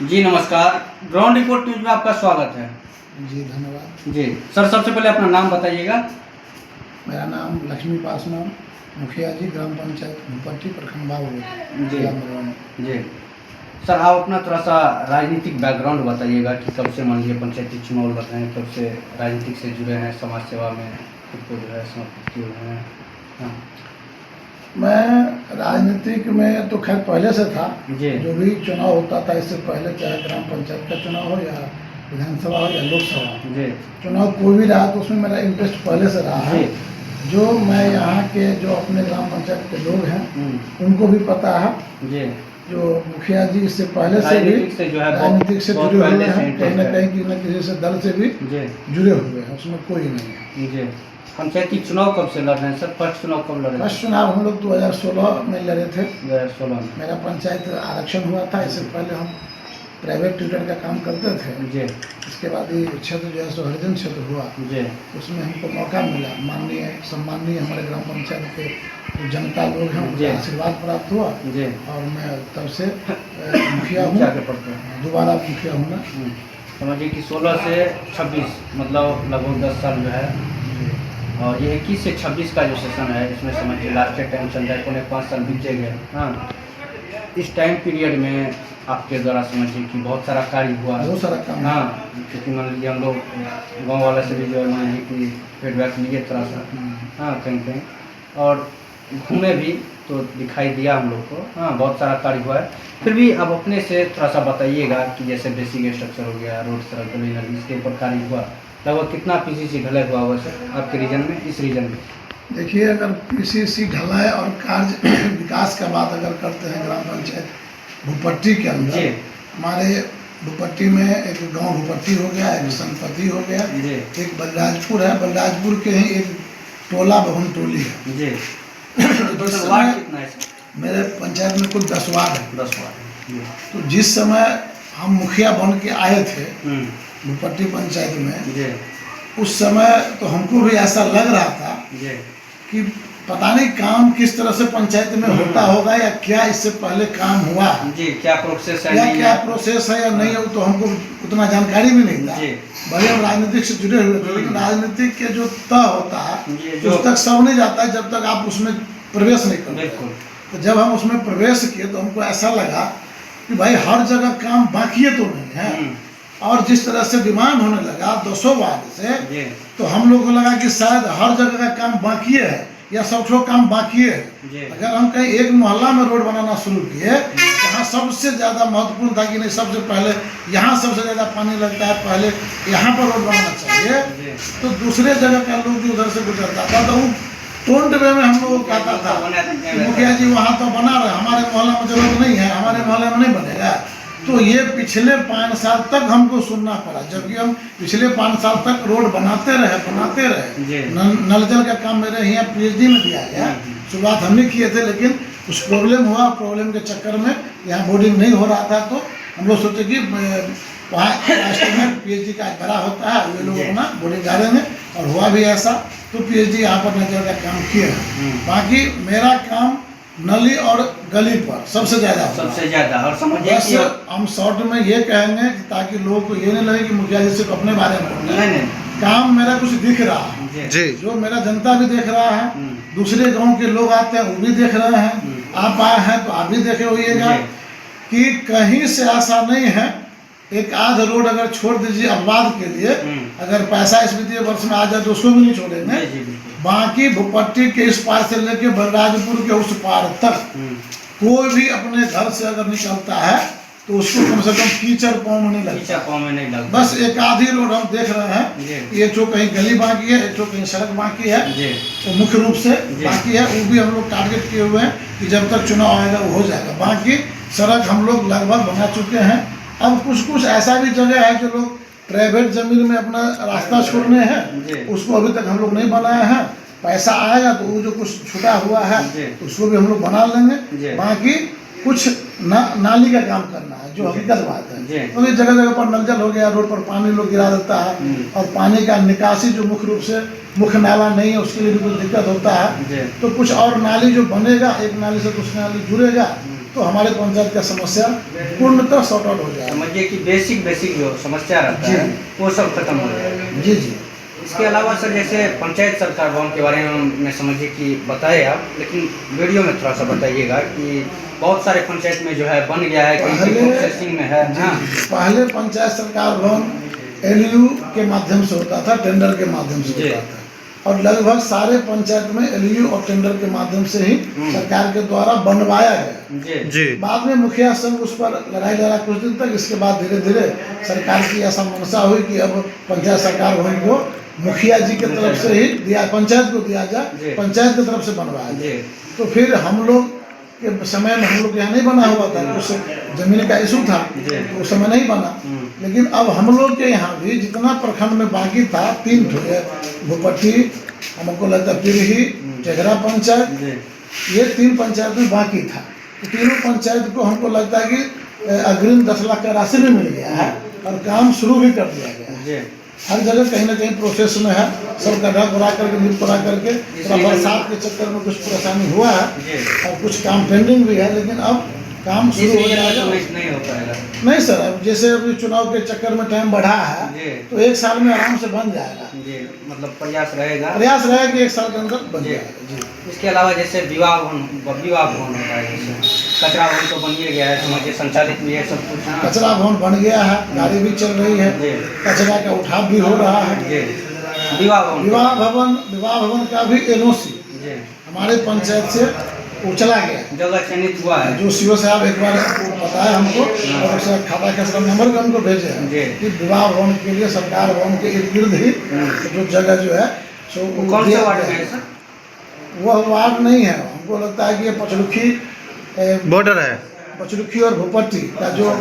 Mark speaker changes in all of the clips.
Speaker 1: जी नमस्कार। Ground report news में आपका स्वागत है।
Speaker 2: जी धन्यवाद।
Speaker 1: जी सर, सबसे पहले अपना नाम बताइएगा।
Speaker 2: मेरा नाम लक्ष्मी पासवान, मुखिया जी, ग्राम पंचायत भूपट्टी, प्रखंड बाबू,
Speaker 1: जी
Speaker 2: जिला मधुबनी।
Speaker 1: जी सर, आप अपना थोड़ा सा राजनीतिक बैकग्राउंड बताइएगा कि कब से मान लीजिए पंचायती चुनाव लड़ रहे हैं, कब से राजनीतिक से जुड़े हैं, समाज सेवा में खुद को जो है समर्पित किए हुए हैं। हाँ
Speaker 2: मैं राजनीतिक में तो खैर पहले से था।
Speaker 1: जी
Speaker 2: जो भी चुनाव होता था इससे पहले, चाहे ग्राम पंचायत का चुनाव हो या विधानसभा हो या लोकसभा
Speaker 1: जी
Speaker 2: चुनाव कोई भी रहा, तो उसमें मेरा इंटरेस्ट पहले से रहा है। जो मैं यहाँ के जो अपने ग्राम पंचायत के लोग हैं उनको भी पता है।
Speaker 1: जी
Speaker 2: जो मुखिया जी इससे पहले से भी
Speaker 1: राजनीतिक से जो है
Speaker 2: राजनीतिक से
Speaker 1: बहुत
Speaker 2: जुड़े हुए
Speaker 1: पहले से
Speaker 2: हैं, कहीं ना
Speaker 1: interest है।
Speaker 2: कहीं न किसी से दल से भी
Speaker 1: जी
Speaker 2: जुड़े हुए हैं, उसमें कोई नहीं है।
Speaker 1: जी पंचायती चुनाव कब से लड़ रहे हैं सर? फर्स्ट चुनाव कब लड़ रहे
Speaker 2: फर्स्ट चुनाव हम लोग 2016 में लड़े थे।
Speaker 1: 2016 में।
Speaker 2: मेरा पंचायत आरक्षण हुआ था। इससे पहले हम प्राइवेट ट्यूटर का काम करते थे।
Speaker 1: जी
Speaker 2: इसके बाद ये क्षेत्र जो है सो हरिजन क्षेत्र हुआ,
Speaker 1: जी
Speaker 2: उसमें हमको मौका मिला। माननीय सम्माननीय हमारे ग्राम पंचायत के जो जनता लोग हैं
Speaker 1: जी।
Speaker 2: उनका आशीर्वाद प्राप्त हुआ
Speaker 1: जी
Speaker 2: और मैं तब से मुखिया हूँ,
Speaker 1: क्या के पढ़ते हैं?
Speaker 2: दोबारा मुखिया हूँ मैं।
Speaker 1: समझिए कि 16 से 26 मतलब लगभग 10 साल जो है, और ये 21 से 26 का जो सेशन है इसमें समझिए लास्ट टाइम चल रहा है, पौने 5 साल बीत गए। हाँ, इस टाइम पीरियड में आपके द्वारा समझिए कि बहुत सारा कार्य हुआ है।
Speaker 2: बहुत सारा काम।
Speaker 1: हाँ, क्योंकि मान लीजिए हम लोग गाँव वाले से भी जो है मान लीजिए कि फीडबैक लिए थोड़ा सा। हाँ, कहीं कहीं और घूमे भी तो दिखाई दिया हम लोग को। हाँ, बहुत सारा कार्य हुआ है। फिर भी अब अपने से थोड़ा सा बताइएगा कि जैसे बेसिक स्ट्रक्चर हो गया, रोड सड़क गली नदी, इसके ऊपर कार्य हुआ, लगभग कितना पीसीसी ढलाई हुआ हुआ सर आपके रीजन में, इस रीजन में?
Speaker 2: देखिए, अगर पीसीसी ढलाई और कार्य विकास का बात अगर करते हैं ग्राम पंचायत भूपट्टी के अंदर,
Speaker 1: जी
Speaker 2: हमारे भूपट्टी में एक गांव भूपट्टी हो गया, एक संपत्ति हो गया,
Speaker 1: जी
Speaker 2: एक बलराजपुर है, बलराजपुर के ही एक टोला भवन टोली है।
Speaker 1: जी
Speaker 2: जिस
Speaker 1: तो
Speaker 2: समय
Speaker 1: वार्ड कितना है सर?
Speaker 2: मेरे पंचायत में कुल 10 वार्ड है।
Speaker 1: 10 वार्ड। जी
Speaker 2: तो जिस समय हम मुखिया बन के आए थे
Speaker 1: हम्म,
Speaker 2: भूपट्टी पंचायत में,
Speaker 1: जी
Speaker 2: उस समय तो हमको भी ऐसा लग रहा था
Speaker 1: जी
Speaker 2: कि पता नहीं काम किस तरह से पंचायत में होता होगा या क्या इससे पहले काम हुआ है
Speaker 1: जी, क्या प्रोसेस है
Speaker 2: या
Speaker 1: नहीं
Speaker 2: क्या
Speaker 1: है?
Speaker 2: प्रोसेस है या नहीं है, तो हमको उतना जानकारी भी नहीं था।
Speaker 1: जी
Speaker 2: भले हम राजनीतिक से जुड़े हुए थे, लेकिन राजनीतिक के जो तय होता
Speaker 1: जी,
Speaker 2: है
Speaker 1: जो-
Speaker 2: उस तक सब नहीं जाता है जब तक आप उसमें प्रवेश नहीं करते।
Speaker 1: बिल्कुल।
Speaker 2: तो जब हम उसमें प्रवेश किए तो हमको ऐसा लगा कि भाई हर जगह काम बाकी तो नहीं है। और जिस तरह से डिमांड होने लगा 200 वार्ड से,
Speaker 1: जी
Speaker 2: तो हम लोग को लगा कि शायद हर जगह का काम बाकी है या सब ठो काम बाकी है।
Speaker 1: जी
Speaker 2: अगर हम कहीं एक मोहल्ला में रोड बनाना शुरू किए, जहाँ सबसे ज़्यादा महत्वपूर्ण था कि नहीं सबसे पहले यहाँ सबसे ज़्यादा पानी लगता है, पहले यहाँ पर रोड बनाना चाहिए,
Speaker 1: जी
Speaker 2: तो दूसरे जगह का लोग जो उधर से गुजरता था तो वो टोंट वे में हम लोग को कहता था कि मुखिया जी वहाँ तो बना रहे, हमारे मोहल्ला में जरूरत नहीं है, हमारे मोहल्ले में नहीं बनेगा। तो ये पिछले 5 साल तक हमको सुनना पड़ा, जबकि हम पिछले 5 साल तक रोड बनाते रहे।
Speaker 1: जी।
Speaker 2: नल जल का काम मेरे यहाँ पीएचडी में दिया गया। शुरुआत हम ही किए थे, लेकिन कुछ प्रॉब्लम हुआ, प्रॉब्लम के चक्कर में यहाँ बोर्डिंग नहीं हो रहा था, तो हम लोग सोचे कि वहाँ लास्ट में पीएचडी का बड़ा होता है, वे लोग अपना बोर्डिंग डालेंगे, और हुआ भी ऐसा। तो पीएचडी यहाँ पर नल जल का काम किए हैं। बाकी मेरा काम नली और गली पर सबसे ज़्यादा होता है।
Speaker 1: सबसे ज्यादा। और समझिए
Speaker 2: बस
Speaker 1: कि
Speaker 2: हम शॉर्ट में ये कहेंगे कि ताकि लोगों को ये नहीं लगे कि मुखिया जी सिर्फ अपने बारे में बोल रहे हैं।
Speaker 1: नहीं
Speaker 2: काम मेरा कुछ दिख रहा है,
Speaker 1: जी
Speaker 3: जी
Speaker 2: जो मेरा जनता भी देख रहा है, दूसरे गांव के लोग आते हैं वो भी देख रहे हैं, आप आए हैं तो आप भी देखे होइएगा
Speaker 1: जी।
Speaker 2: कि कहीं से ऐसा नहीं है। एक आध रोड अगर छोड़ दीजिए अपवाद के लिए, अगर पैसा इस वित्तीय वर्ष में आ जाए तो उसको भी नहीं छोड़ेंगे।
Speaker 1: जी जी बिल्कुल।
Speaker 2: बाकी भूपट्टी के इस पार से लेके बलराजपुर के उस पार तक कोई भी अपने घर से अगर निकलता है तो उसको कम से कम कीचड़ पाँव में नहीं लगता।
Speaker 1: पीछा पाँव में नहीं लगता।
Speaker 2: बस एक आधी रोड हम देख रहे हैं,
Speaker 1: जी।
Speaker 2: एक तो कहीं गली बाकी है, एक तो कहीं सड़क बाकी है,
Speaker 1: जी
Speaker 2: तो मुख्य रूप से
Speaker 1: जी।
Speaker 2: बाकी है। वो भी हम लोग टारगेट किए हुए हैं कि जब तक चुनाव आएगा वो हो जाएगा। बाकी सड़क हम लोग लगभग बना चुके हैं। अब कुछ ऐसा भी जगह है जो लोग प्राइवेट जमीन में अपना रास्ता छोड़ने
Speaker 1: जी।
Speaker 2: हैं, उसको अभी तक हम लोग नहीं बनाए हैं। पैसा आएगा तो वो जो कुछ छूटा हुआ है
Speaker 1: जी।
Speaker 2: उसको भी हम लोग बना लेंगे।
Speaker 1: जी।
Speaker 2: बाकी कुछ नाली का काम करना है, जो हकीकत बात है,
Speaker 1: जी।
Speaker 2: क्योंकि जगह जगह पर नल जल हो गया, रोड पर पानी लोग गिरा देता है, और पानी का निकासी जो मुख्य रूप से मुख्य नाला नहीं है उसके लिए भी कुछ दिक्कत होता है।
Speaker 1: जी।
Speaker 2: तो कुछ और नाली जो बनेगा, एक नाली से दूसरी नाली जुड़ेगा, तो हमारे पंचायत का समस्या पूर्णतः सॉर्ट आउट हो जाएगा।
Speaker 1: समझिए कि बेसिक जो समस्या रहता
Speaker 2: जी।
Speaker 1: है वो सब खत्म हो जाएगा।
Speaker 2: जी जी।
Speaker 1: इसके अलावा सर जैसे पंचायत सरकार भवन के बारे में समझिए कि बताए आप, लेकिन वीडियो में थोड़ा सा बताइएगा कि बहुत सारे पंचायत में जो है बन गया है, कहीं प्रोसेसिंग में है। हाँ,
Speaker 2: पहले पंचायत सरकार भवन एलयू के माध्यम से होता था, टेंडर के माध्यम से होता था, और लगभग सारे पंचायत में एलयू और टेंडर के माध्यम से ही सरकार के द्वारा बनवाया गया।
Speaker 1: जी।
Speaker 2: बाद में मुखिया संघ उस पर लड़ाई लड़ा कुछ दिन तक। इसके बाद धीरे धीरे सरकार की ऐसा मंशा हुई कि अब पंचायत सरकार भवन को मुखिया जी की तरफ से ही दिया, पंचायत को दिया जाए, पंचायत की तरफ से बनवाया जाए। तो फिर हम लोग के समय में हम लोग यहाँ नहीं बना हुआ था, उस जमीन का इशू था, उस समय नहीं बना। लेकिन अब हम लोग के यहाँ भी जितना प्रखंड में बाकी था, 3 भूपट्टी, हमको लगता है पिरही, टेघरा पंचायत, ये 3 पंचायत में बाकी था। तो तीनों पंचायत को हमको लगता है कि अग्रिम 10 लाख का राशि भी मिल गया है और काम शुरू भी कर दिया गया है। हर जगह कहीं ना कहीं प्रोसेस में है, सब गड्ढा खुदा करके नींव खुदा करके। थोड़ा बरसात के चक्कर में कुछ परेशानी हुआ है और कुछ काम पेंडिंग भी है, लेकिन अब काम शुरू हो जाएगा।
Speaker 1: नहीं हो पाएगा।
Speaker 2: नहीं सर, अब जैसे अभी चुनाव के चक्कर में टाइम बढ़ा है तो 1 साल में आराम से बन जाएगा।
Speaker 1: जी, मतलब प्रयास रहेगा
Speaker 2: कि 1 साल के अंदर बन जाएगा। जी।
Speaker 1: इसके अलावा जैसे विवाह भवन होता है, जैसे कचरा भवन तो बन ही गया है, समझिए संचालित भी है सब कुछ।
Speaker 2: कचरा भवन बन गया है, गाड़ी भी चल रही है, कचरा का उठाव भी हो रहा है। विवाह भवन का भी एनओसी हमारे पंचायत से वो चला गया,
Speaker 1: जगह चयनित हुआ है।
Speaker 2: जो सीओ साहब एक बार बताया हमको और उसका खाता का नंबर भी हमको भेजे हैं कि विवाह भवन के लिए सरकार भवन के इर्द गिर्द ही जो जगह जो है सो
Speaker 1: कौन सा वार्ड में है सर?
Speaker 2: वह वार्ड नहीं है, हमको लगता है कि ये पचरुखी
Speaker 3: बॉर्डर है।
Speaker 2: पचरुखी और भूपट्टी का जो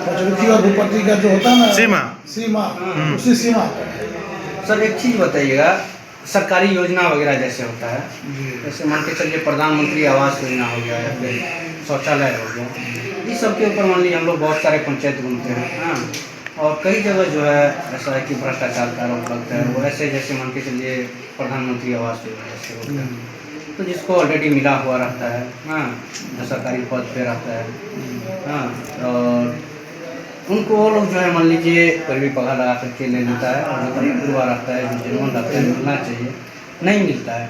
Speaker 2: पचरुखी और भूपट्टी का जो होता है ना सीमा उसी सीमा पर।
Speaker 1: सर एक चीज़ बताइएगा, सरकारी योजना वगैरह जैसे होता है, जैसे मान के चलिए प्रधानमंत्री आवास योजना हो गया या फिर शौचालय हो गया, इस सब के ऊपर मान लीजिए हम लोग बहुत सारे पंचायत घूमते हैं। हाँ, और कई जगह जो है ऐसा है कि भ्रष्टाचार का आरोप लगता है। वो ऐसे जैसे मान के चलिए प्रधानमंत्री आवास योजना जैसे होता है, तो जिसको ऑलरेडी मिला हुआ रहता है, हाँ, जो सरकारी पद पे रहता है, हाँ, और उनको वो लोग जो है मान लीजिए गरीबी पगार लगा करके ले लेता है, और जो गरीब गुरबा रहता है, जो जेनुअन रहता है, मिलना चाहिए, नहीं मिलता है।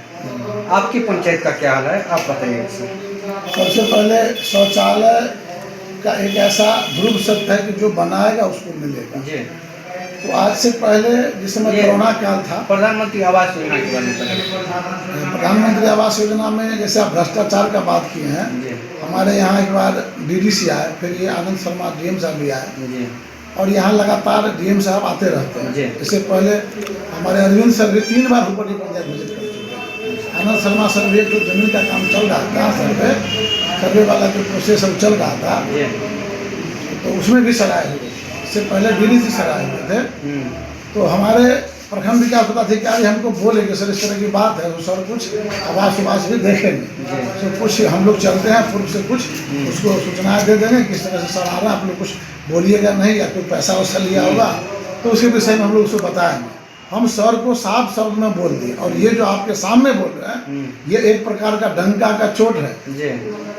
Speaker 1: आपकी पंचायत का क्या हाल है, आप बताइए सर।
Speaker 2: सबसे पहले शौचालय का एक ऐसा ध्रुव सत्य है कि जो बनाएगा उसको मिलेगा।
Speaker 1: जी।
Speaker 2: तो आज से पहले जिस समय कोरोना काल था,
Speaker 1: प्रधानमंत्री आवास योजना के बारे में बताइए।
Speaker 2: प्रधानमंत्री आवास योजना में जैसे आप भ्रष्टाचार का बात किए हैं, हमारे यहाँ एक बार डीडीसी आए, फिर ये आनंद शर्मा डीएम साहब भी आए, और यहाँ लगातार डीएम साहब आते रहते हैं। इससे पहले हमारे अरविंद सर भी 3 बार भूपट्टी पंचायत विजिट कर चुके हैं। आनंद शर्मा सर भी जो जमीन का काम चल रहा था, सर्वे वाला जो प्रोसेस चल रहा था, तो उसमें भी सर आए हुए। इससे पहले डीडीसी सर आए हुए थे। तो हमारे प्रखंड विकास पदाधिकारी हमको बोले कि सर इस तरह की बात है, तो सर कुछ आवास भी देखेंगे, तो कुछ हम लोग चलते हैं पूर्व से कुछ उसको सूचनाएं दे देंगे किस तरह से सर आ रहा है, आप लोग कुछ बोलिएगा नहीं, या कोई पैसा वैसा लिया होगा तो उसके विषय में हम लोग उसको बताएंगे। हम सर को साफ शब्द में बोल दिए, और ये जो आपके सामने बोल रहे हैं ये एक प्रकार का डंका का चोट है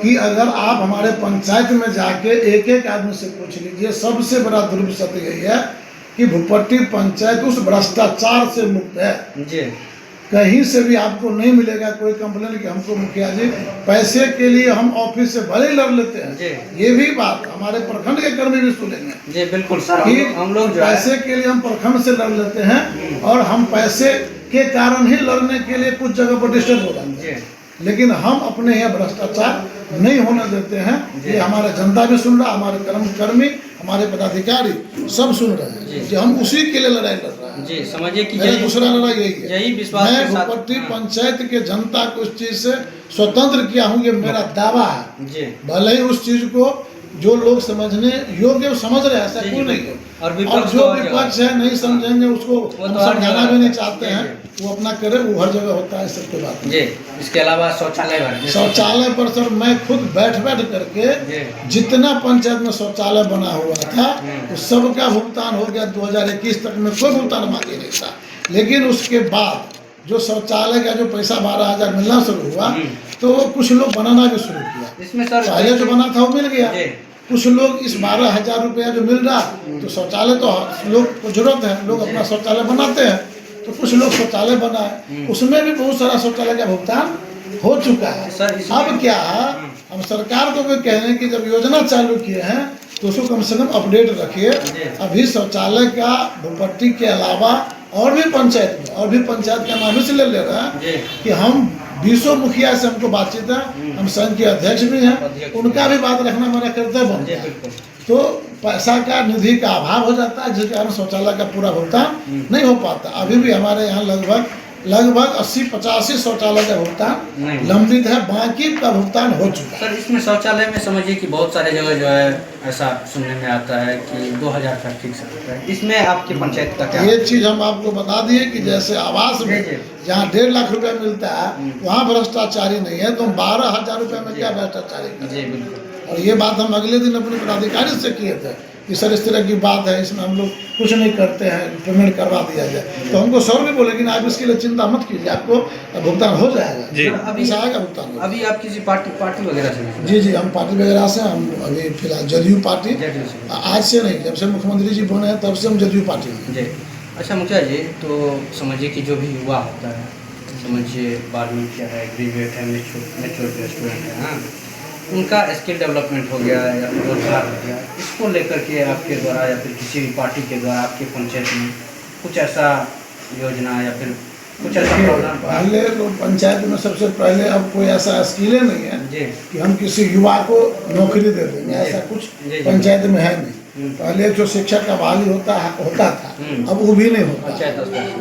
Speaker 2: कि अगर आप हमारे पंचायत में जाके एक आदमी से पूछ लीजिए, सबसे बड़ा ध्रुव सत्य यही है कि भूपट्टी पंचायत उस भ्रष्टाचार से मुक्त है। कहीं से भी आपको नहीं मिलेगा कोई कंप्लेन कि हमको मुखिया जी पैसे के लिए हम ऑफिस से भले ही लड़ लेते हैं। ये भी बात हमारे प्रखंड के कर्मी भी सुनेंगे।
Speaker 1: जी बिल्कुल सर, हम लोग
Speaker 2: पैसे के लिए हम प्रखंड से लड़ लेते हैं, और हम पैसे के कारण ही लड़ने के लिए कुछ जगह पर डिस्टर्ब हो जाते हैं, लेकिन हम अपने यहाँ भ्रष्टाचार नहीं होने देते हैं। ये हमारा जनता भी सुन रहा, हमारे कर्मी, हमारे पदाधिकारी सब सुन रहे हैं कि हम उसी के लिए लड़ाई लड़ रहे हैं।
Speaker 1: जी, समझिए कि
Speaker 2: मेरा दूसरा लड़ाई यही है,
Speaker 1: यही विश्वास
Speaker 2: मैं भूपट्टी पंचायत के जनता को इस चीज से स्वतंत्र किया हूँ, ये मेरा दावा है। भले ही उस चीज को जो लोग समझने योग्य समझ रहे हैं, ऐसा कोई नहीं है, और जो विपक्ष है नहीं समझेंगे उसको हम समझाना भी नहीं चाहते हैं, वो अपना करे, वो हर जगह होता है सबके बात।
Speaker 1: जी, इसके अलावा शौचालय
Speaker 2: पर सर मैं खुद बैठ करके जितना पंचायत में शौचालय बना हुआ था उस सबका भुगतान हो गया। 2021 तक में कोई भुगतान बाकी नहीं था, लेकिन उसके बाद जो शौचालय का जो पैसा 12,000 मिलना शुरू हुआ तो कुछ लोग बनाना भी शुरू किया।
Speaker 1: इसमें सर
Speaker 2: पहले जो बना था वो मिल गया।
Speaker 1: जी।
Speaker 2: कुछ लोग इस 12,000 रुपया जो मिल रहा तो शौचालय तो लोग को जरूरत है, लोग अपना शौचालय बनाते हैं, तो कुछ लोग शौचालय बनाए, उसमें भी बहुत सारा शौचालय का भुगतान हो चुका है।
Speaker 1: सर
Speaker 2: अब क्या है, हम सरकार को भी कह रहे हैं कि जब योजना चालू किए हैं तो उसको कम से कम अपडेट रखिए। अभी शौचालय का भूपट्टी के अलावा और भी पंचायत में और भी पंचायत का नाम इसलिए ले रहे हैं कि हम 20 मुखिया से हमको बातचीत है, हम संघ के अध्यक्ष भी हैं, उनका भी बात रखना मेरा कर्तव्य बनता है। तो पैसा का निधि का अभाव हो जाता है जिसके कारण शौचालय का पूरा भुगतान नहीं हो पाता। अभी भी हमारे यहाँ लगभग 80-85 शौचालय का भुगतान लंबित है, बाकी का भुगतान हो चुका है।
Speaker 1: सर इसमें शौचालय में समझिए कि बहुत सारे जगह जो है ऐसा सुनने में आता है कि 2,000 का ठीक से होता है, इसमें आपकी पंचायत का क्या?
Speaker 2: ये चीज़ हम आपको बता दिए कि जैसे आवास में जहाँ 1.5 लाख रुपया मिलता है वहाँ भ्रष्टाचारी नहीं है, तो हम 12,000 रुपये में क्या भ्रष्टाचारी करें?
Speaker 1: जी बिल्कुल।
Speaker 2: और ये बात हम अगले दिन अपने पदाधिकारी से किए थे कि सर इस तरह की बात है, इसमें हम लोग कुछ नहीं करते हैं, पेमेंट करवा दिया जाए। तो हमको सर भी बोले कि आप इसके लिए चिंता मत कीजिए, आपको भुगतान हो जाएगा जी,
Speaker 1: अभी
Speaker 2: आएगा भुगतान।
Speaker 1: अभी आप किसी पार्टी वगैरह से?
Speaker 2: जी हम पार्टी वगैरह से, हम अभी फिलहाल जदयू पार्टी, आज से नहीं, जब से मुख्यमंत्री जी बने हैं तब से हम जदयू पार्टी में।
Speaker 1: जी अच्छा मुखिया जी, तो समझिए कि जो भी युवा होता है, समझिए 12वीं किया है, ग्रेजुएट है, मेच्योर स्टूडेंट है, हाँ, उनका स्किल डेवलपमेंट हो गया या फिर रोजगार हो गया, इसको लेकर के आपके द्वारा या फिर किसी भी पार्टी के द्वारा आपके पंचायत में कुछ ऐसा योजना या फिर कुछ ऐसा प्रोग्राम?
Speaker 2: पहले तो पंचायत में सबसे पहले अब कोई ऐसा स्किल नहीं है
Speaker 1: जी
Speaker 2: कि हम किसी युवा को नौकरी दे देंगे, ऐसा कुछ पंचायत में है नहीं। पहले जो शिक्षक का बहाली होता था, अब वो भी नहीं होता।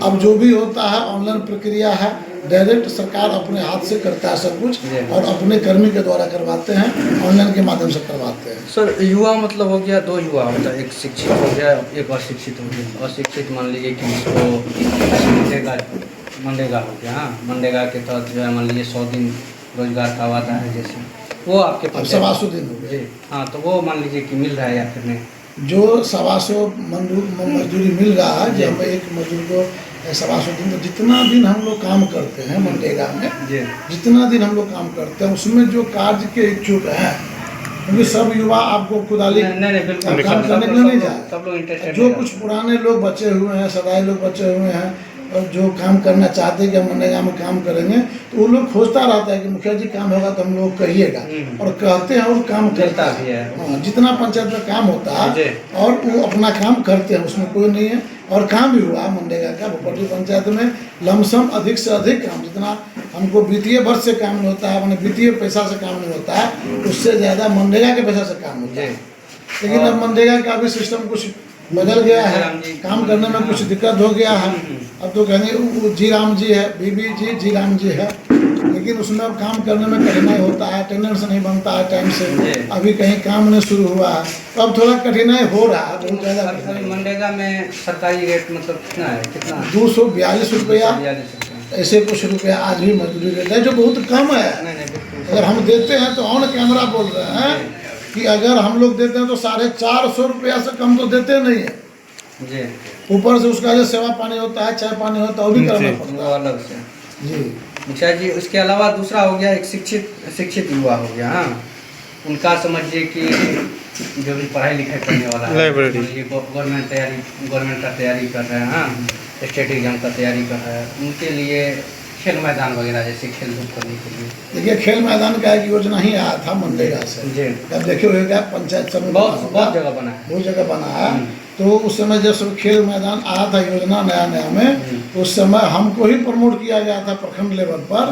Speaker 2: अब जो भी होता है ऑनलाइन प्रक्रिया है, डायरेक्ट सरकार अपने हाथ से करता है सब कुछ, और अपने कर्मी के द्वारा करवाते हैं, ऑनलाइन के माध्यम से करवाते हैं।
Speaker 1: सर युवा मतलब हो गया, 2 युवा होता है, एक शिक्षित हो गया, एक अशिक्षित हो गया। अशिक्षित मान लीजिए कि इसको मनरेगा हो गया, हाँ, मनरेगा के तहत जो है मान लीजिए 100 दिन रोजगार का वादा है, जैसे वो आपके
Speaker 2: 125 दिन हो गए।
Speaker 1: हाँ, तो वो मान लीजिए कि मिल रहा है या फिर नहीं?
Speaker 2: जो 125 मजदूरी मिल रहा है, जो हमें एक मजदूर को 125 दिन, तो जितना दिन हम लोग काम करते हैं मनरेगा में, जितना दिन हम लोग काम करते हैं उसमें जो कार्य के इच्छुक हैं, क्योंकि सब युवा आपको कुदाली काम करने के लिए नहीं जाए, जो कुछ पुराने लोग बचे हुए हैं, सदाई लोग बचे हुए हैं और जो काम करना चाहते हैं कि हम मनरेगा में काम करेंगे, तो वो लोग खोजता रहता है कि मुखिया जी काम होगा तो हम लोग कहिएगा, और कहते हैं और काम करता भी है। हाँ, जितना पंचायत में काम होता है और वो अपना काम करते हैं, उसमें कोई नहीं है, और काम भी हुआ मनरेगा का। भोपटी पंचायत में लमसम अधिक से अधिक काम, जितना हमको वित्तीय वर्ष से काम नहीं होता है, अपने वित्तीय पैसा से काम नहीं होता है, उससे ज़्यादा मनरेगा के पैसा से काम होता है। लेकिन अब मनरेगा का भी सिस्टम कुछ बदल गया है, काम करने में कुछ दिक्कत हो गया है। अब तो कहेंगे जी राम जी है, बीबी जी राम जी है, लेकिन उसमें अब काम करने में कठिनाई होता है, अटेंडेंस नहीं बनता है टाइम से, अभी कहीं काम नहीं शुरू हुआ है, तो अब थोड़ा कठिनाई हो रहा है, बहुत ज़्यादा।
Speaker 1: मनरेगा में सरकारी रेट मतलब कितना है? कितना?
Speaker 2: 242 रुपया ऐसे कुछ रुपया आज भी मजदूरी रेट है, जो बहुत कम है। अगर हम देते हैं तो ऑन कैमरा बोल रहे हैं कि अगर हम लोग देते हैं तो 450 रुपया से कम तो देते नहीं है जी। ऊपर से उसका जो सेवा पानी होता है, चाय पानी होता है, वो भी करना पड़ता है
Speaker 1: अलग से
Speaker 2: जी।
Speaker 1: मुखिया जी, उसके अलावा दूसरा हो गया एक शिक्षित युवा हो गया, हाँ, उनका समझिए कि जो भी पढ़ाई लिखाई करने वाला है, गवर्नमेंट का तैयारी कर रहे हैं, हाँ, स्टेट एग्जाम का तैयारी कर रहे हैं, उनके लिए खेल मैदान वगैरह जैसे खेल धूप करने के लिए,
Speaker 2: देखिए खेल मैदान का एक योजना ही आया था मनरेगा से जी। अब देखे हुए क्या पंचायत सब में
Speaker 1: बहुत जगह बना है,
Speaker 2: बहुत जगह बना है। तो उस समय जब खेल मैदान आया था योजना नया में, उस समय हमको ही प्रमोट किया गया था प्रखंड लेवल पर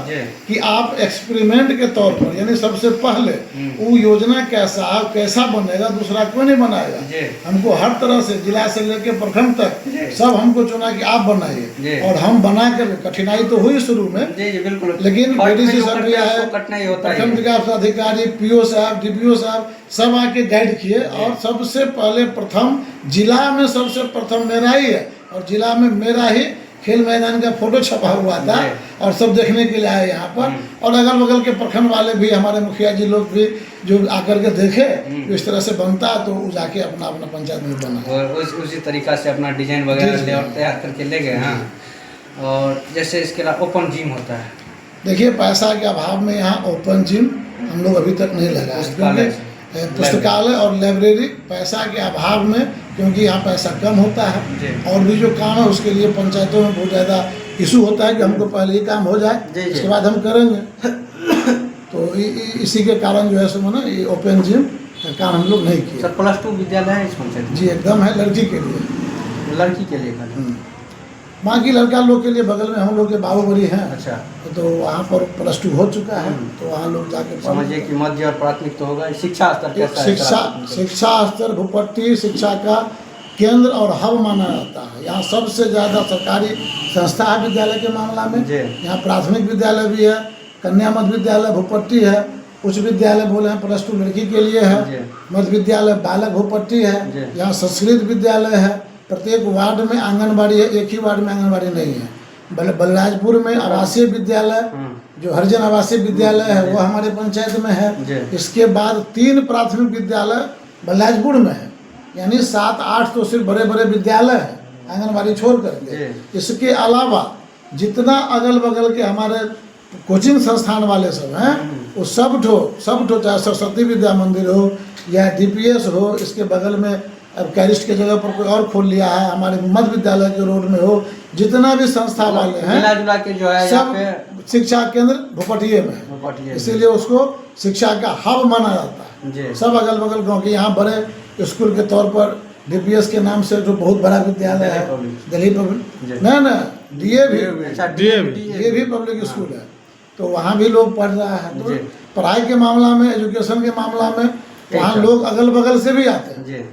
Speaker 2: कि आप एक्सपेरिमेंट के तौर पर, यानी सबसे पहले वो योजना कैसा बनेगा दूसरा कोई नहीं बनाएगा, हमको हर तरह से जिला से लेकर प्रखंड तक सब हमको चुना कि आप बनाइए, और हम बना कर, कठिनाई तो हुई शुरू में, लेकिन डीडीसी साहब भी आए, प्रखंड विकास अधिकारी, पीओ साहब, डीपीओ साहब सब आके गाइड किए, और सबसे पहले प्रथम जिला में सबसे प्रथम मेरा ही है, और जिला में मेरा ही खेल मैदान का फोटो छपा हुआ था, और सब देखने के लिए आए यहाँ पर, और अगल बगल के प्रखंड वाले भी, हमारे मुखिया जी लोग भी जो आकर के देखे इस तरह से बनता, तो जाके अपना पंचायत में बना,
Speaker 1: उसी तरीका से अपना डिजाइन वगैरह लेआउट तैयार करके ले गए। हाँ, और जैसे इसके अलावा ओपन जिम होता है,
Speaker 2: देखिए पैसा के अभाव में यहाँ ओपन जिम हम लोग अभी तक नहीं लगाए, क्योंकि पुस्तकालय और लाइब्रेरी पैसा के अभाव में, क्योंकि यहाँ पैसा कम होता है और भी जो काम है उसके लिए पंचायतों में बहुत ज़्यादा इशू होता है कि हमको पहले ये काम हो जाए उसके बाद हम करेंगे। तो इसी के कारण जो है सो ना ये ओपन जिम का काम हम लोग नहीं किए।
Speaker 1: सर +2 विद्यालय है इस पंचायत में?
Speaker 2: जी एकदम है, लड़की के लिए,
Speaker 1: लड़की के लिए खाली।
Speaker 2: बाकी लड़का लोग के लिए बगल में हम लोग के बाबूबड़ी हैं,
Speaker 1: अच्छा,
Speaker 2: तो वहाँ पर +2 हो चुका है, तो वहाँ लोग जाके
Speaker 1: समझिए कि मध्य और प्राथमिक तो होगा। शिक्षा स्तर कैसा है?
Speaker 2: शिक्षा स्तर भूपट्टी शिक्षा का केंद्र और हब माना जाता है। यहाँ सबसे ज़्यादा सरकारी संस्था है विद्यालय के मामला में। यहाँ प्राथमिक विद्यालय भी है, कन्या मध्य विद्यालय भूपट्टी है, उच्च विद्यालय बोले हैं +2 लड़की के लिए है, मध्य विद्यालय बालक भूपट्टी है, यहाँ संस्कृत विद्यालय है। प्रत्येक वार्ड में आंगनबाड़ी है, एक ही वार्ड में आंगनबाड़ी नहीं है। बलराजपुर में आवासीय विद्यालय जो हरिजन आवासीय विद्यालय है वो हमारे पंचायत में है। इसके बाद 3 प्राथमिक विद्यालय बलराजपुर में है, यानी 7-8 तो सिर्फ बड़े बड़े विद्यालय हैं आंगनबाड़ी छोड़ करके। इसके अलावा जितना अगल बगल के हमारे कोचिंग संस्थान वाले सब हैं वो सब ठो चाहे सरस्वती विद्या मंदिर हो या DPS हो, इसके बगल में अब कैरिस्ट के जगह पर कोई और खोल लिया है, हमारे मध्य विद्यालय के रोड में हो, जितना भी संस्था वाले हैं
Speaker 1: मिला जुला के जो है
Speaker 2: सब शिक्षा केंद्र भूपटिये में है, इसीलिए उसको शिक्षा का हब माना जाता है। सब अगल बगल गाँव के यहाँ बड़े स्कूल के तौर पर DPS के नाम से जो बहुत बड़ा विद्यालय है दिल्ली पब्लिक ना DAV पब्लिक स्कूल है, तो वहाँ भी लोग पढ़ रहा है। तो पढ़ाई के मामला में, एजुकेशन के मामला में वहाँ लोग अगल बगल से भी आते हैं,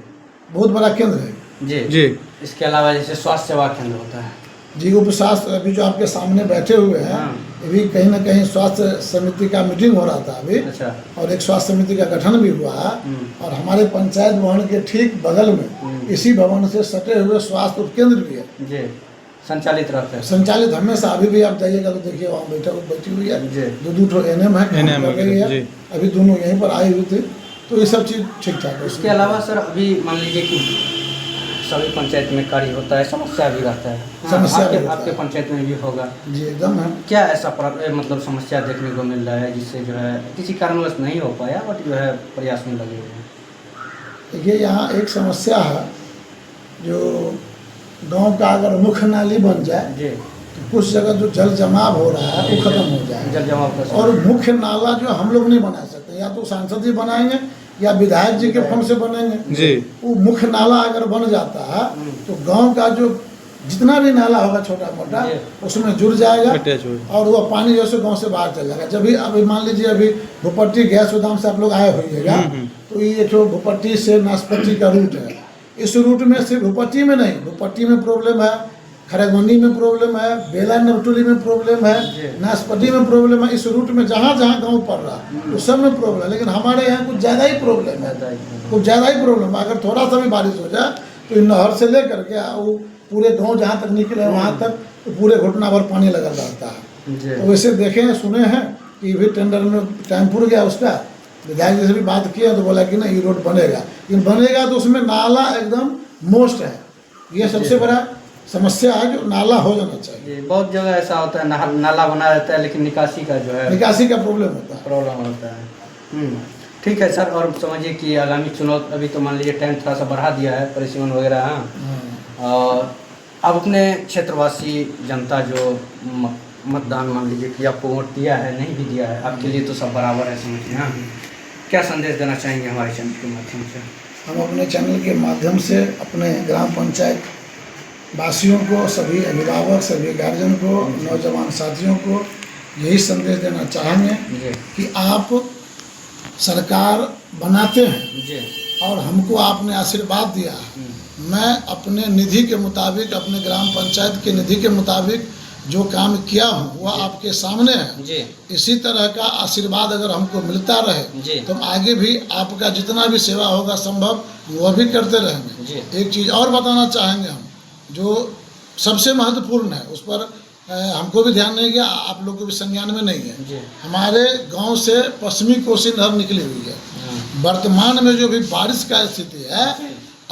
Speaker 2: बहुत बड़ा केंद्र है
Speaker 1: जी। इसके अलावा जैसे स्वास्थ्य सेवा केंद्र होता है
Speaker 2: जी, उपस्वास्थ्य अभी जो आपके सामने बैठे हुए हैं ये भी कहीं ना कहीं स्वास्थ्य समिति का मीटिंग हो रहा था अभी।
Speaker 1: अच्छा।
Speaker 2: और एक स्वास्थ्य समिति का गठन भी हुआ है और हमारे पंचायत भवन के ठीक बगल में इसी भवन से सटे हुए स्वास्थ्य उपकेंद्र भी है
Speaker 1: जी, संचालित रहता है।
Speaker 2: संचालित हमेशा, अभी भी आप जाइएगा तो देखिए वहाँ बैठी हुई है, 2 ठो NM है, अभी दोनों यहीं पर आई हुई थी, तो ये सब चीज़ ठीक ठाक है।
Speaker 1: उसके अलावा सर अभी मान लीजिए कि सभी पंचायत में कार्य होता है, समस्या भी रहता है, समस्या आपके पंचायत में भी होगा
Speaker 2: जी एकदम है।
Speaker 1: क्या ऐसा मतलब समस्या देखने को मिल रहा है जिससे जो है किसी कारणवश नहीं हो पाया बट जो है प्रयास में लगे हुए हैं?
Speaker 2: देखिए यहाँ एक समस्या है, जो गांव का अगर मुख्य नाली बन जाए
Speaker 1: जी
Speaker 2: तो कुछ जगह जो जल जमाव हो रहा है वो खत्म हो जाए।
Speaker 1: जल जमाव
Speaker 2: और मुख्य नाला जो हम लोग नहीं बना सकते, या तो सांसद ही बनाएंगे या विधायक जी के फंड से बनेंगे जी। वो मुख्य नाला अगर बन जाता है तो गांव का जो जितना भी नाला होगा छोटा मोटा उसमें जुड़ जाएगा और वो पानी जैसे गांव से बाहर चल जाएगा। जब भी अभी मान लीजिए अभी भूपट्टी गैस गोदाम से आप लोग आए होइएगा, तो ये जो भूपट्टी से नाशपट्टी का रूट है, इस रूट में सिर्फ भूपट्टी में नहीं, भूपट्टी में प्रॉब्लम है, खरगोनी में प्रॉब्लम है, बेला नवटोली में प्रॉब्लम है, नाशपट्टी में प्रॉब्लम है। इस रूट में जहाँ जहाँ गांव पड़ रहा है उस सब में प्रॉब्लम है, लेकिन हमारे यहाँ कुछ ज़्यादा ही प्रॉब्लम है, कुछ ज़्यादा ही प्रॉब्लम है। अगर थोड़ा सा भी बारिश हो जाए तो नहर से लेकर के वो पूरे गांव जहाँ तक निकले वहाँ तक तो पूरे घुटना भर पानी लगा रहता है। तो वैसे देखे हैं, सुने हैं कि भी टेंडर में टाइम पूरा गया उसका, विधायक जी से भी बात किया तो बोला कि ना ये रोड बनेगा, लेकिन बनेगा तो उसमें नाला एकदम मोस्ट है, ये सबसे बड़ा समस्या है, जो नाला हो जाना चाहिए।
Speaker 1: बहुत जगह ऐसा होता है नाला बना रहता है लेकिन निकासी का जो है
Speaker 2: निकासी का प्रॉब्लम होता
Speaker 1: है। ठीक है सर, और समझिए कि आगामी चुनाव अभी तो मान लीजिए टाइम थोड़ा सा बढ़ा दिया है परिसीमन वगैरह, हाँ, और अब अपने क्षेत्रवासी जनता जो मतदान मान लीजिए कि आपको वोट दिया है नहीं भी दिया है, आपके लिए तो सब बराबर है समझिए, हाँ, क्या संदेश देना चाहेंगे हमारे चैनल के माध्यम से?
Speaker 2: हम अपने चैनल के माध्यम से अपने ग्राम पंचायत वासियों को, सभी अभिभावक, सभी गार्जियन को, नौजवान साथियों को यही संदेश देना चाहेंगे कि आप सरकार बनाते हैं और हमको आपने आशीर्वाद दिया है। मैं अपने निधि के मुताबिक, अपने ग्राम पंचायत के निधि के मुताबिक जो काम किया हूँ वह आपके सामने है। इसी तरह का आशीर्वाद अगर हमको मिलता रहे तो हम आगे भी आपका जितना भी सेवा होगा संभव वह भी करते रहेंगे। एक चीज़ और बताना चाहेंगे हम, जो सबसे महत्वपूर्ण है, उस पर हमको भी ध्यान नहीं गया, आप लोग को भी संज्ञान में नहीं है। हमारे गांव से पश्चिमी कोसी नहर निकली हुई है। वर्तमान में जो भी बारिश का स्थिति है,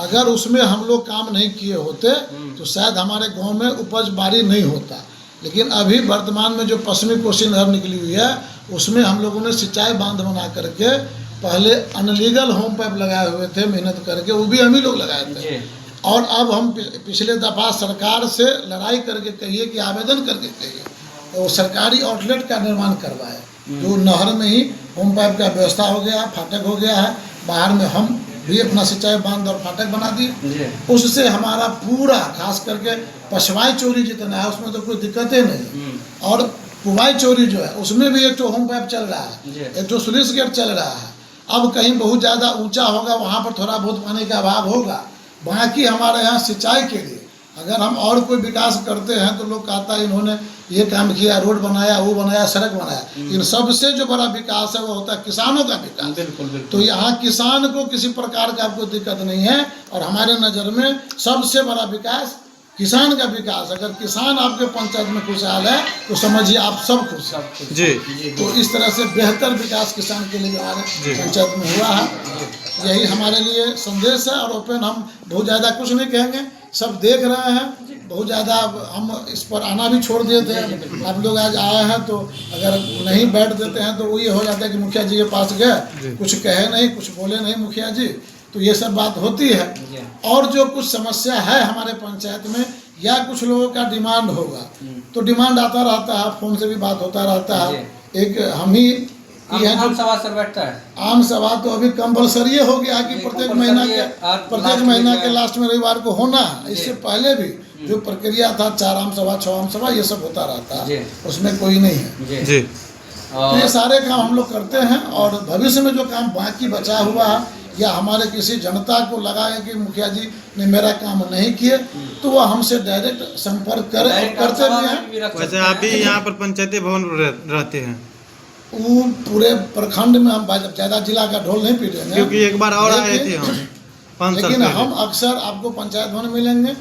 Speaker 2: अगर उसमें हम लोग काम नहीं किए होते तो शायद हमारे गांव में उपज बारी नहीं होता। लेकिन अभी वर्तमान में जो पश्चिमी कोसी नहर निकली हुई है उसमें हम लोगों ने सिंचाई बांध बना करके पहले अनलीगल होम पाइप लगाए हुए थे मेहनत करके, वो भी हम ही लोग लगाए थे। और अब हम पिछले दफ़ा सरकार से लड़ाई करके कहिए कि आवेदन करके कहिए तो वो सरकारी आउटलेट का निर्माण करवाए, जो नहर में ही होम पाइप का व्यवस्था हो गया, फाटक हो गया है, बाहर में हम भी अपना सिंचाई बांध और फाटक बना दिए। उससे हमारा पूरा खास करके पशवाई चोरी जितना है उसमें तो कोई दिक्कतें नहीं, और कुवाई चोरी जो है उसमें भी एक तो होम पाइप चल रहा है, एक तो स्लूइस गेट चल रहा है। अब कहीं बहुत ज़्यादा ऊंचा होगा वहाँ पर थोड़ा बहुत पानी का अभाव होगा, बाकी हमारे यहाँ सिंचाई के लिए अगर हम और कोई विकास करते हैं तो लोग कहता है इन्होंने ये काम किया, रोड बनाया, वो बनाया, सड़क बनाया। इन सबसे जो बड़ा विकास है वो होता है किसानों का विकास।
Speaker 1: बिल्कुल।
Speaker 2: तो यहाँ किसान को किसी प्रकार का आपको दिक्कत नहीं है, और हमारे नज़र में सबसे बड़ा विकास किसान का विकास। अगर किसान आपके पंचायत में खुशहाल है तो समझिए आप सब खुश हैं।
Speaker 3: जी।
Speaker 2: तो इस तरह से बेहतर विकास किसान के लिए हमारे पंचायत में हुआ है, यही हमारे लिए संदेश है। और ओपन हम बहुत ज़्यादा कुछ नहीं कहेंगे, सब देख रहे हैं, बहुत ज़्यादा हम इस पर आना भी छोड़ दिए थे। आप लोग आज आए हैं तो अगर नहीं बैठ देते हैं तो वो ये हो जाता है कि मुखिया जी के पास गए, कुछ कहे नहीं, कुछ बोले नहीं मुखिया जी, तो ये सब बात होती है। और जो कुछ समस्या है हमारे पंचायत में या कुछ लोगों का डिमांड होगा तो डिमांड आता रहता है, फ़ोन से भी बात होता रहता है। एक हम ही
Speaker 1: आम सभा सर बैठता है,
Speaker 2: आम सभा तो अभी कंपलसरी हो गया कि प्रत्येक महीना के लास्ट में रविवार को होना। इससे पहले भी जो प्रक्रिया था 4 आम सभा 6 आम सभा ये सब होता रहता है, उसमें कोई नहीं है
Speaker 3: जी।
Speaker 2: तो ये सारे काम हम लोग करते हैं। और भविष्य में जो काम बाकी बचा हुआ है या हमारे किसी जनता को लगा है कि मुखिया जी ने मेरा काम नहीं किए तो वह हमसे डायरेक्ट संपर्क करें, करते भी हैं।
Speaker 3: वैसे आप भी यहाँ पर पंचायती भवन रहते हैं?
Speaker 2: वो पूरे प्रखंड में हम ज़्यादा जिला का ढोल नहीं पीटेंगे,
Speaker 3: क्योंकि एक बार और आए थे हम 5 साल
Speaker 2: लेकिन
Speaker 3: पहले।
Speaker 2: हम अक्सर आपको पंचायत भवन मिलेंगे,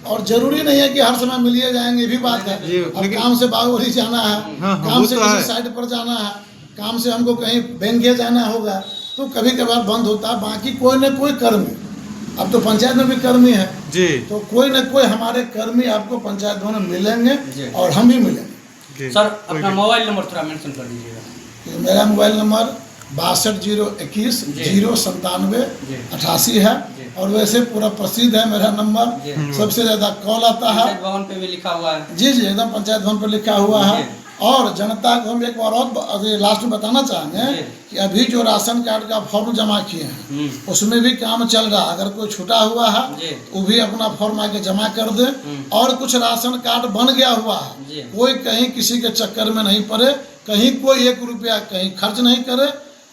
Speaker 2: और जरूरी नहीं है कि हर समय मिलिए जाएंगे, ये भी बात है। अब काम से बागोली जाना है, काम से किसी साइड पर जाना है, काम से हमको कहीं बैंके जाना होगा तो कभी कभार बंद होता है। बाकी कोई न कोई कर्मी, अब तो पंचायत में भी कर्मी है
Speaker 3: जी,
Speaker 2: तो कोई न कोई हमारे कर्मी आपको पंचायत भवन में मिलेंगे और हम भी मिलेंगे।
Speaker 1: सर अपना मोबाइल नंबर थोड़ा मेंशन कर दीजिएगा।
Speaker 2: मेरा मोबाइल नंबर 6201 097 88 है, और वैसे पूरा प्रसिद्ध है मेरा नंबर, सबसे ज़्यादा कॉल आता है।
Speaker 1: पंचायत भवन पे भी लिखा हुआ है।
Speaker 2: जी एकदम पंचायत भवन पर लिखा हुआ है। और जनता को हम एक बार और लास्ट में बताना चाहेंगे कि अभी जो राशन कार्ड का फॉर्म जमा किए हैं उसमें भी काम चल रहा है। अगर कोई छूटा हुआ है वो भी अपना फॉर्म आके जमा कर दे। और कुछ राशन कार्ड बन गया हुआ है, कोई कहीं किसी के चक्कर में नहीं पड़े, कहीं कोई 1 रुपया कहीं खर्च नहीं करे।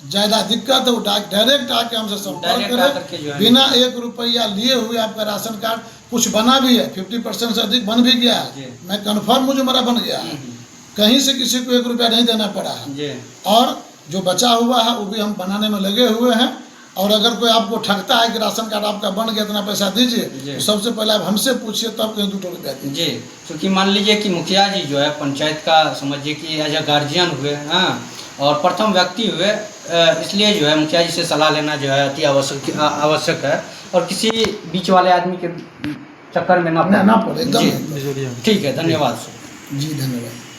Speaker 2: ज़्यादा दिक्कत है वो डायरेक्ट आके हमसे संपर्क करे, बिना 1 रुपया लिए हुए आपका राशन कार्ड कुछ बना भी है, 50% से अधिक बन भी गया है, मैं कन्फर्म मुझे मेरा बन गया है, कहीं से किसी को 1 रुपया नहीं देना पड़ा है। और जो बचा हुआ है वो भी हम बनाने में लगे हुए हैं। और अगर कोई आपको ठगता है कि राशन कार्ड आपका बन गया इतना पैसा दीजिए, तो सबसे पहले आप हमसे पूछिए तब कहीं 2 रुपया दीजिए।
Speaker 1: जी, क्योंकि मान लीजिए कि मुखिया जी जो है पंचायत का समझिए कि एज ए गार्जियन हुए, हाँ, और प्रथम व्यक्ति हुए, इसलिए जो है मुखिया जी से सलाह लेना जो है अति आवश्यक है, और किसी बीच वाले आदमी के चक्कर में ना
Speaker 2: पड़े। एकदम
Speaker 1: ठीक है, धन्यवाद सर।
Speaker 2: जी धन्यवाद।